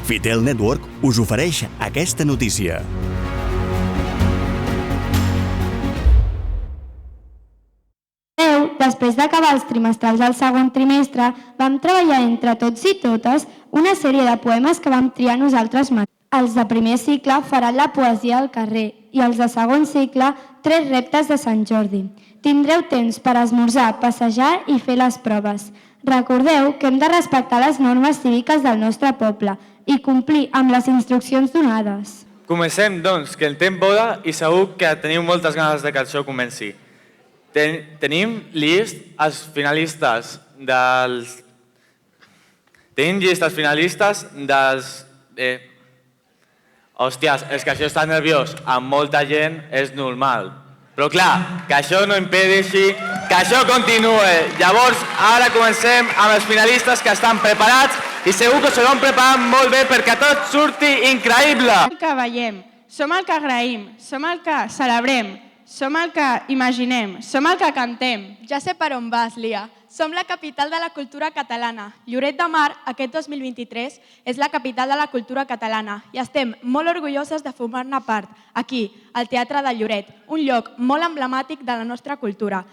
Fitel Network us ofereix aquesta notícia. Després d'acabar els trimestrals del segon trimestre, vam treballar entre tots i totes una sèrie de poemes que vam triar nosaltres mateixos. Els de primer cicle faran la poesia al carrer i els de segon cicle 3 reptes de Sant Jordi. Tindreu temps per esmorzar, passejar i fer les proves. Recordeu que hem de respectar les normes cíviques del nostre poble i complir amb les instruccions donades. Comencem, doncs, que el temps vola i segur que teniu moltes ganes de que això comenci. Tenim llist els finalistes dels... Hòsties, és que això està nerviós. Amb molta gent és normal. Però clar, que això no impedeixi que això continuï. Llavors, ara comencem amb els finalistes que estan preparats i segur que s'ho van preparant molt bé perquè tot surti increïble. Som el que veiem, som el que agraïm, som el que celebrem, som el que imaginem, som el que cantem. Ja sé per on vas, Lia. Som la capital de la cultura catalana. Lloret de Mar, aquest 2023, és la capital de la cultura catalana i estem molt orgulloses de formar-ne part, aquí, al Teatre de Lloret, un lloc molt emblemàtic de la nostra cultura.